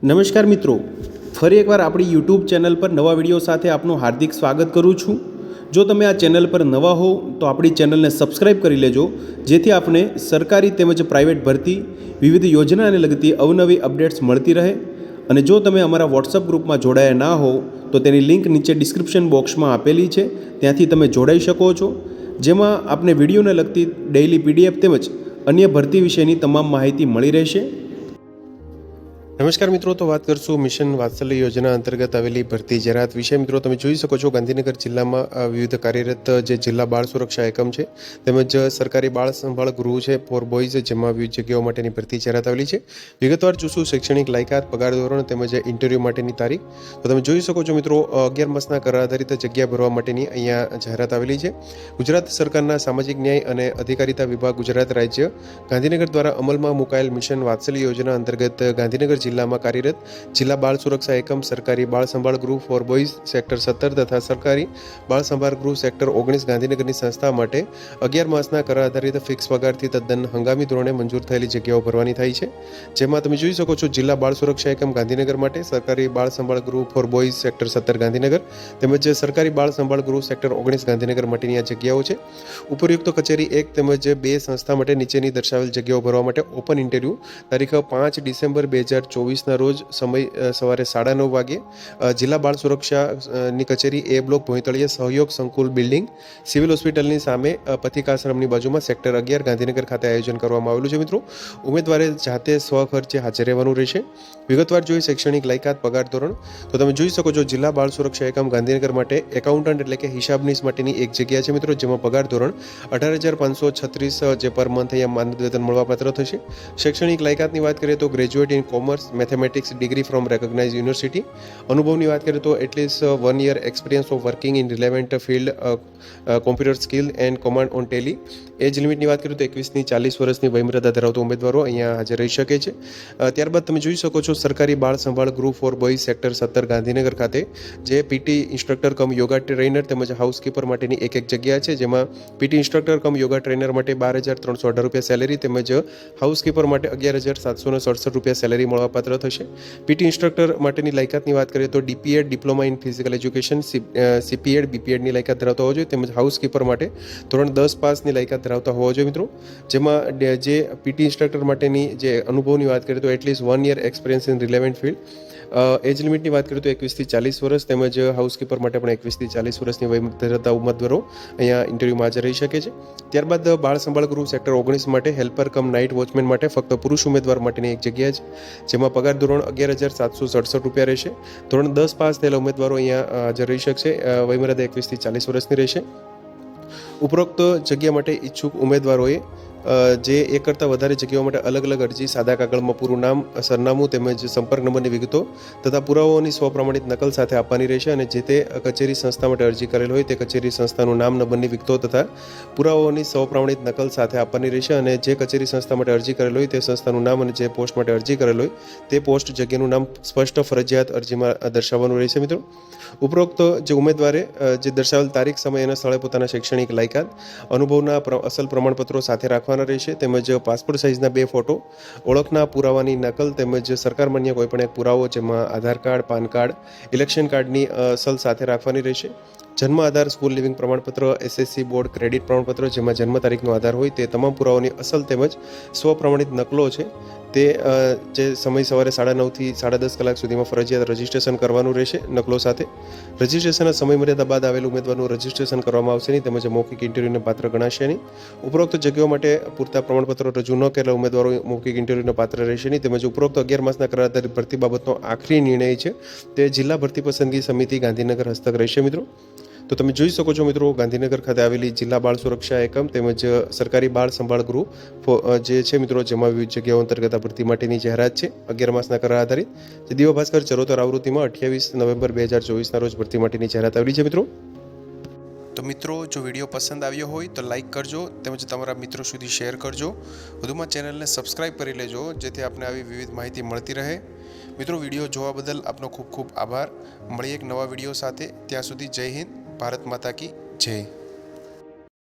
નમસ્કાર મિત્રો, ફરી એકવાર આપણી યુટ્યુબ ચેનલ પર નવા વિડીયો સાથે આપનું હાર્દિક સ્વાગત કરું છું। જો તમે આ ચેનલ પર નવા હો તો આપણી ચેનલને સબસ્ક્રાઈબ કરી લેજો, જેથી આપને સરકારી તેમજ પ્રાઇવેટ ભરતી વિવિધ યોજનાને લગતી અવનવી અપડેટ્સ મળતી રહે। અને જો તમે અમારા વોટ્સઅપ ગ્રુપમાં જોડાયા ના હો તો તેની લિંક નીચે ડિસ્ક્રિપ્શન બોક્સમાં આપેલી છે, ત્યાંથી તમે જોડાઈ શકો છો, જેમાં આપને વિડીયોને લગતી ડેઇલી પીડીએફ તેમજ અન્ય ભરતી વિશેની તમામ માહિતી મળી રહેશે। નમસ્કાર મિત્રો, તો વાત કરશું મિશન વાત્સલ્ય યોજના અંતર્ગત આવેલી ભરતી જાહેરાત વિશે। મિત્રો તમે જોઈ શકો છો, ગાંધીનગર જિલ્લામાં વિવિધ કાર્યરત જે જિલ્લા બાળ સુરક્ષા એકમ છે તેમજ સરકારી બાળ સંભાળ ગૃહ છે ફોર બોયઝ, જેમાં વિવિધ જગ્યાઓ માટેની ભરતી જાહેરાત આવેલી છે। વિગતવાર જોશું શૈક્ષણિક લાયકાત, પગાર ધોરણ તેમજ ઇન્ટરવ્યૂ માટેની તારીખ। તો તમે જોઈ શકો છો મિત્રો, 11 માસના કરાર આધારિત જગ્યા ભરવા માટેની અહીંયા જાહેરાત આવેલી છે। ગુજરાત સરકારના સામાજિક ન્યાય અને અધિકારિતા વિભાગ ગુજરાત રાજ્ય ગાંધીનગર દ્વારા અમલમાં મુકાયેલ મિશન વાત્સલ્ય યોજના અંતર્ગત ગાંધીનગર જિલ્લામાં કાર્યરત જિલ્લા બાળ સુરક્ષા એકમ, સરકારી બાળ સંભાળ ગૃહ ફોર બોયઝ સેક્ટર 17 તથા સરકારી બાળ સંભાળ ગૃહ સેક્ટર 19 ગાંધીનગરની સંસ્થા માટે 11 માસના કરાર આધારિત ફિક્સ પગારથી તદ્દન હંગામી ધોરણે મંજૂર થયેલી જગ્યાઓ ભરવાની થાય છે। જેમાં તમે જોઈ શકો છો, જિલ્લા બાળ સુરક્ષા એકમ ગાંધીનગર માટે સરકારી બાળ સંભાળ ગૃહ ફોર બોયઝ સેક્ટર 17 ગાંધીનગર તેમજ સરકારી બાળ સંભાળ ગૃહ સેક્ટર 19 ગાંધીનગર માટેની આ જગ્યાઓ છે। ઉપરયુક્ત કચેરી 1 તેમજ 2 સંસ્થા માટે નીચેની દર્શાવેલ જગ્યાઓ ભરવા માટે ઓપન ઇન્ટરવ્યૂ તારીખ 5 ડિસેમ્બર 2024 રોજ, સમય સવારે 9:30 વાગે, જિલ્લા બાળ સુરક્ષાની કચેરી એ બ્લોક, ભોંયતળિયે સહયોગ સંકુલ બિલ્ડિંગ, સિવિલ હોસ્પિટલની સામે, પથિકાશ્રમની બાજુમાં, સેક્ટર 11 ગાંધીનગર ખાતે આયોજન કરવામાં આવેલું છે। મિત્રો ઉમેદવારે જાતે સ્વખર્ચે હાજર રહેવાનું રહેશે। વિગતવાર જોઈએ શૈક્ષણિક લાયકાત, પગાર ધોરણ, તો તમે જોઈ શકો છો, જિલ્લા બાળ સુરક્ષા એકમ ગાંધીનગર માટે એકાઉન્ટન્ટ એટલે કે હિસાબનીશ માટેની એક જગ્યા છે મિત્રો, જેમાં પગાર ધોરણ 18,536 જે પર મંથ અહીંયા માનદ વેતન મળવાપાત્ર થશે। શૈક્ષણિક લાયકાતની વાત કરીએ તો graduate in commerce, mathematics degree from recognise university. અનુભવની વાત કરીએ તો at least 1 year experience of working in relevant field, computer skill and command on Tally. Age લિમિટની વાત કરીએ તો 21 થી 40 વર્ષની વયમર્યાદા ધરાવતા ઉમેદવારો અહીંયા હાજર રહી શકે છે। ત્યારબાદ તમે જોઈ શકો છો, સરકારી બાળ સંભાળ ગૃહ ફોર બોયઝ સેક્ટર 17 ગાંધીનગર ખાતે જે પીટી ઇન્સ્ટ્રક્ટર કમ યોગા ટ્રેનર તેમજ હાઉસકીપર માટેની એક જગ્યા છે, જેમાં પીટી ઇન્સ્ટ્રક્ટર કમ યોગા ટ્રેનર માટે 12,318 રૂપિયા સેલેરી તેમજ હાઉસકીપર માટે 11,767 રૂપિયા સેલેરી મળવાપાત્ર થશે। પીટી ઇન્સ્ટ્રક્ટર માટેની લાયકાતની વાત કરીએ તો DPEd, diploma in physical education, CPEd, બીપીએડની લાયકાત ધરાવતા હોવા જોઈએ તેમજ હાઉસકીપર માટે ધોરણ 10 પાસની લાયકાત ધરાવતા હોવા જોઈએ મિત્રો। જેમાં જે પીટી ઇન્સ્ટ્રક્ટર માટેની જે અનુભવની વાત કરીએ તો at least 1 year experience in relevant field, age લિમિટની વાત કરીએ તો 21 થી 40 વર્ષ તેમજ હાઉસકીપર માટે પણ 21 થી 40 વર્ષની વય ધરાવતા ઉમેદવારો અહીંયા ઇન્ટરવ્યૂમાં હાજર રહી શકે છે। ત્યારબાદ બાળ સંભાળ ગૃહ સેક્ટર 19 માટે હેલ્પર કમ નાઇટ વોચમેન માટે ફક્ત પુરુષ ઉમેદવાર માટેની એક જગ્યા છે, જેમાં પગાર ધોરણ 11,767 રૂપિયા રહેશે। ધોરણ 10 પાસ થયેલા ઉમેદવારો અહીંયા હાજર રહી શકશે। વયમર્યાદા 21 થી 40 વર્ષની રહેશે। ઉપરોક્ત જગ્યા માટે ઈચ્છુક ઉમેદવારોએ જે એક કરતાં વધારે જગ્યાઓ માટે અલગ અલગ અરજી, સાદા કાગળમાં પૂરું નામ, સરનામું તેમજ સંપર્ક નંબરની વિગતો તથા પુરાવાઓની સ્વપ્રમાણિત નકલ સાથે આપવાની રહેશે। અને જે તે કચેરી સંસ્થા માટે અરજી કરેલ હોય તે કચેરી સંસ્થાનું નામ, નંબરની વિગતો તથા પુરાવાઓની સ્વપ્રમાણિત નકલ સાથે આપવાની રહેશે। અને જે કચેરી સંસ્થા માટે અરજી કરેલ હોય તે સંસ્થાનું નામ અને જે પોસ્ટ માટે અરજી કરેલ હોય તે પોસ્ટ જગ્યાનું નામ સ્પષ્ટ ફરજિયાત અરજીમાં દર્શાવવાનું રહેશે મિત્રો। ઉપરોક્ત જે ઉમેદવારે જે દર્શાવેલ તારીખ, સમય અને સ્થળે પોતાના શૈક્ષણિક લાયકાત, અનુભવના અસલ પ્રમાણપત્રો સાથે રાખવાના રહેશે તેમજ પાસપોર્ટ સાઇઝના 2 ફોટો, ઓળખના પુરાવાની નકલ તેમજ સરકાર માન્ય કોઈપણ એક પુરાવો, જેમાં આધાર કાર્ડ, પાન કાર્ડ, ઇલેક્શન કાર્ડની અસલ સાથે રાખવાની રહેશે। જન્મ આધાર, સ્કૂલ લિવિંગ પ્રમાણપત્ર, એસએસસી બોર્ડ ક્રેડિટ પ્રમાણપત્ર, જેમાં જન્મ તારીખનો આધાર હોય તે તમામ પુરાવાની અસલ તેમજ સ્વપ્રમાણિત નકલો છે તે જે સમય સવારે 9:30 થી 10:30 કલાક સુધીમાં ફરજિયાત રજીસ્ટ્રેશન કરવાનું રહેશે નકલો સાથે। રજીસ્ટ્રેશનના સમય મર્યાદા બાદ આવેલ ઉમેદવારનું રજીસ્ટ્રેશન કરવામાં આવશે નહીં તેમજ મૌખિક ઇન્ટરવ્યૂને પાત્ર ગણાશે નહીં। ઉપરોક્ત જગ્યાઓ માટે પૂરતા પ્રમાણપત્રો રજૂ ન કરેલા ઉમેદવારો મૌખિક ઇન્ટરવ્યૂને પાત્ર રહેશે નહીં તેમજ ઉપરોક્ત 11 માસના કરાર આધારિત ભરતી બાબતનો આખરી નિર્ણય છે તે જિલ્લા ભરતી પસંદગી સમિતિ ગાંધીનગર હસ્તક રહેશે મિત્રો। તો તમે જોઈ શકો છો મિત્રો, ગાંધીનગર ખાતે આવેલી જિલ્લા બાળ સુરક્ષા એકમ તેમજ સરકારી બાળ સંભાળ ગૃહ જે છે મિત્રો, જેમાં વિવિધ જગ્યાઓ અંતર્ગત આ ભરતી માટેની જાહેરાત છે 11 માસના કરાર આધારિત, જે દિવ્ય ભાસ્કર ચરોતર આવૃત્તિમાં 28 નવેમ્બર 2024 રોજ ભરતી માટેની જાહેરાત આવેલી છે મિત્રો। તો મિત્રો, જો વિડીયો પસંદ આવ્યો હોય તો લાઇક કરજો તેમજ તમારા મિત્રો સુધી શેર કરજો। વધુમાં ચેનલને સબસ્ક્રાઈબ કરી લેજો, જેથી આપને આવી વિવિધ માહિતી મળતી રહે। મિત્રો, વિડીયો જોવા બદલ આપનો ખૂબ ખૂબ આભાર। મળીએ એક નવા વિડીયો સાથે, ત્યાં સુધી જય હિન્દ, ભારત માતા કી જય।